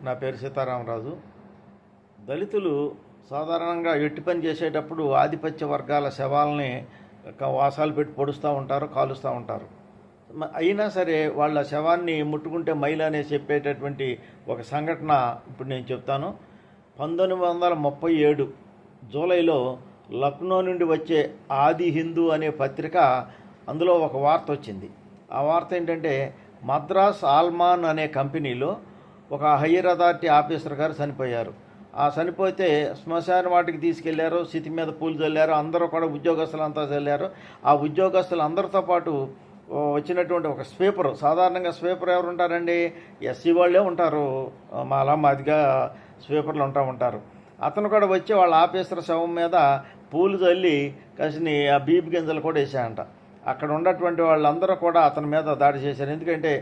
నా పేరు సీతారామరాజు. దళితులు సాధారణంగా ఎట్టి పని చేసేటప్పుడు ఆధిపత్య వర్గాల శవాలని వాసాలు పెట్టి పొడుస్తూ ఉంటారు, కాలుస్తూ ఉంటారు. అయినా సరే వాళ్ళ శవాన్ని ముట్టుకుంటే మైలు అనే చెప్పేటటువంటి ఒక సంఘటన ఇప్పుడు నేను చెప్తాను. 1937 జూలైలో లక్నో నుండి వచ్చే ఆది హిందూ అనే పత్రిక, అందులో ఒక వార్త వచ్చింది. ఆ వార్త ఏంటంటే, మద్రాస్ ఆల్మాన్ అనే కంపెనీలో ఒక హయ్యర్ అథారిటీ ఆఫీసర్ గారు చనిపోయారు. ఆ చనిపోతే శ్మశాన వాటికి తీసుకెళ్లారు, సిటీ మీద పూలు చల్లారు, అందరూ కూడా ఉద్యోగస్తులంతా చల్లారు. ఆ ఉద్యోగస్తులు అందరితో పాటు వచ్చినటువంటి ఒక స్వీపరు, సాధారణంగా స్వీపర్ ఎవరు ఉంటారండి, ఎస్సీ వాళ్ళే ఉంటారు, మాదిగా స్వీపర్లు ఉంటారు. అతను కూడా వచ్చి వాళ్ళ ఆఫీసర్ శవం మీద పూలు చల్లి కసిని ఆ బీపి గింజలు కూడా వేసాయంట. అక్కడ ఉన్నటువంటి వాళ్ళందరూ కూడా అతని మీద దాడి చేశారు. ఎందుకంటే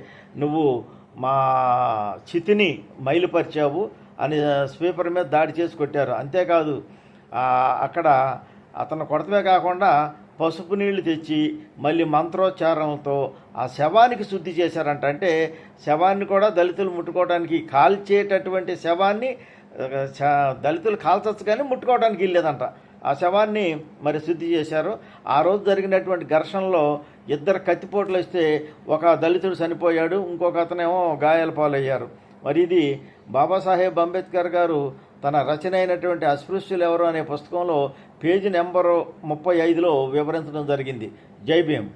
నువ్వు మా చితిని మైలుపరిచావు అని స్వీపర్ మీద దాడి చేసి కొట్టారు. అంతేకాదు అక్కడ అతను కొడతమే కాకుండా పసుపు నీళ్లు తెచ్చి మళ్ళీ మంత్రోచ్చారణలతో ఆ శవానికి శుద్ధి చేశారంట. అంటే శవాన్ని కూడా దళితులు ముట్టుకోవడానికి, కాల్చేటటువంటి శవాన్ని దళితులు కాల్చచ్చు కానీ ముట్టుకోవడానికి వెళ్ళేదంట. ఆ శవాన్ని మరి శుద్ధి చేశారు. ఆ రోజు జరిగినటువంటి ఘర్షణలో 2 కత్తిపోట్లు వస్తే ఒక దళితుడు చనిపోయాడు, ఇంకొక అతనేమో గాయాల పాలయ్యారు. మరి ఇది బాబాసాహెబ్ అంబేద్కర్ గారు తన రచన అయినటువంటి అస్పృశ్యులు ఎవరు అనే పుస్తకంలో పేజీ నెంబరు 35లో వివరించడం జరిగింది. జై భీమ్.